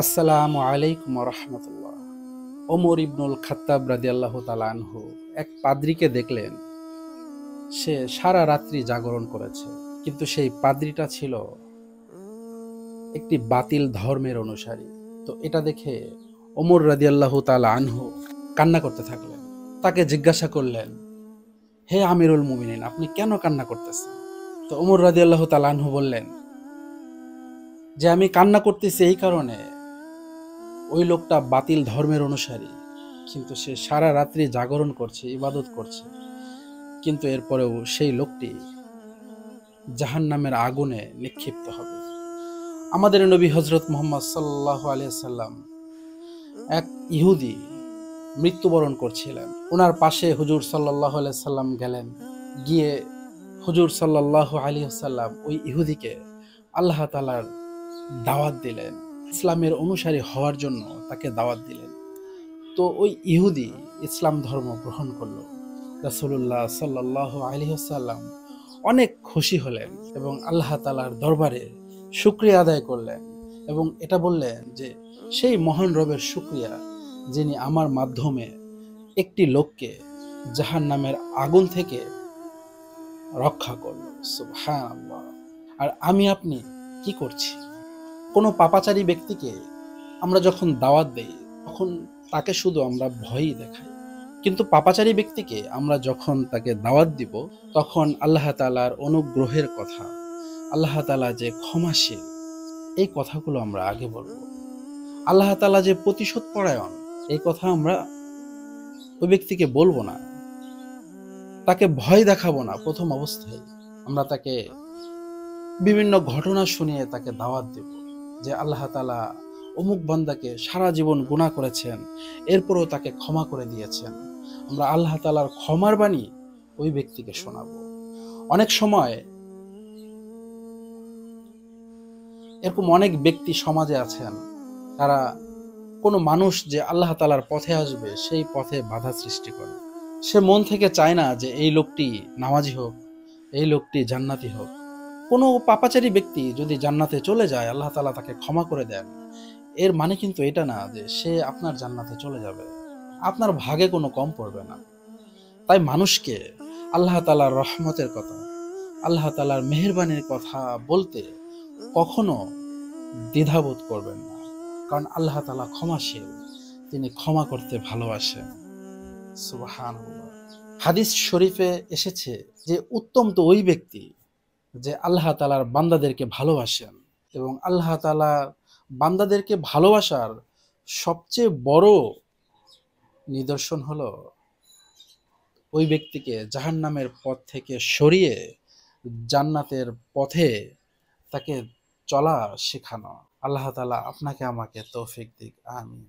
আসসালামু আলাইকুম রহমতুল্লাহ। ওমর ইবনুল খাত্তাব রাদিয়াল্লাহু তাআলা আনহু এক পাদ্রীকে দেখলেন, সে সারা রাত্রি জাগরণ করেছে, কিন্তু সেই পাদ্রীটা ছিল একটি বাতিল ধর্মের অনুসারী। তো এটা দেখে ওমর রাদিয়াল্লাহু তাআলা আনহু কান্না করতে থাকলেন। তাকে জিজ্ঞাসা করলেন, হে আমিরুল মুমিনিন, আপনি কেন কান্না করতেছেন? তো ওমর রাদিয়াল্লাহু তাআলা আনহু বললেন যে, আমি কান্না করতেছি এই কারণে, ওই লোকটা বাতিল ধর্মের অনুসারী, কিন্তু সে সারা রাত্রি জাগরণ করছে, ইবাদত করছে, কিন্তু এরপরেও সেই লোকটি জাহান্নামের আগুনে নিক্ষিপ্ত হবে। আমাদের নবী হযরত মুহাম্মদ সাল্লাল্লাহু আলাইহি সাল্লাম এক ইহুদি মৃত্যুবরণ করছিলেন। ওনার পাশে হুজুর সাল্লাল্লাহু আলাইহি সাল্লাম গেলেন। গিয়ে হুজুর সাল্লাল্লাহু আলাইহি সাল্লাম ওই ইহুদিকে আল্লাহ তাআলার দাওয়াত দিলেন, ইসলামের অনুসারী হওয়ার জন্য তাকে দাওয়াত দিলেন। তো ওই ইহুদি ইসলাম ধর্ম গ্রহণ করলো। রাসূলুল্লাহ সাল্লাল্লাহু আলাইহি ওয়াসাল্লাম অনেক খুশি হলেন এবং আল্লাহ তাআলার দরবারে শুকরিয়া আদায় করলেন এবং এটা বললেন যে, সেই মহান রবের শুকরিয়া যিনি আমার মাধ্যমে একটি লোককে জাহান্নামের আগুন থেকে রক্ষা করলো। সুবহানাল্লাহ। আর আমি আপনি কি করছি? কোনো পাপাচারী ব্যক্তিকে আমরা যখন দাওয়াত দেই, তখন তাকে শুধু আমরা ভয়ই দেখাই, কিন্তু পাপাচারী ব্যক্তিকে আমরা যখন তাকে দাওয়াত দিব, তখন আল্লাহ তাআলার অনুগ্রহের কথা, আল্লাহ তাআলা যে ক্ষমাশীল, এই কথাগুলো আমরা আগে বলবো। আল্লাহ তাআলা যে প্রতিশোধ পরায়ণ, এই কথা আমরা ওই ব্যক্তিকে বলবো না, তাকে ভয় দেখাবো না। প্রথম অবস্থায় আমরা তাকে বিভিন্ন ঘটনা শুনিয়ে তাকে দাওয়াত দেব যে, আল্লাহ তাআলা অমুক বান্দাকে সারা জীবন গুনাহ করেছেন, এরপরও তাকে ক্ষমা করে দিয়েছেন। আমরা আল্লাহ তাআলার ক্ষমার বাণী ওই ব্যক্তিকে শোনাবো। অনেক সময় এরকম অনেক ব্যক্তি সমাজে আছেন, তারা কোনো মানুষ যে আল্লাহ তাআলার পথে আসবে, সেই পথে বাধা সৃষ্টি করে। সে মন থেকে চায় না যে এই লোকটি নামাজি হোক, এই লোকটি জান্নাতি হোক। কোনো পাপাচারী ব্যক্তি যদি জান্নাতে চলে যায়, আল্লাহ তাআলা তাকে ক্ষমা করে দেন, এর মানে কিন্তু এটা না যে সে আপনার জান্নাতে চলে যাবে, আপনার ভাগে কোনো কম পড়বে না। তাই মানুষকে আল্লাহ তাআলার রহমতের কথা, আল্লাহ তাআলার মেহেরবানির কথা বলতে কখনো দ্বিধাবোধ করবেন না, কারণ আল্লাহ তাআলা ক্ষমাশীল, তিনি ক্ষমা করতে ভালোবাসেন। সুবহানাল্লাহ। হাদিস শরীফে এসেছে যে, উত্তম তো ওই ব্যক্তি যে আল্লাহ তাআলার বান্দাদেরকে ভালোবাসেন, এবং আল্লাহ তাআলা বান্দাদেরকে ভালোবাসার সবচেয়ে বড় নিদর্শন হলো ওই ব্যক্তিকে জাহান্নামের পথ থেকে সরিয়ে জান্নাতের পথে তাকে চলা শেখানো। আল্লাহ তাআলা আপনাকে আমাকে তৌফিক দিক। আমিন।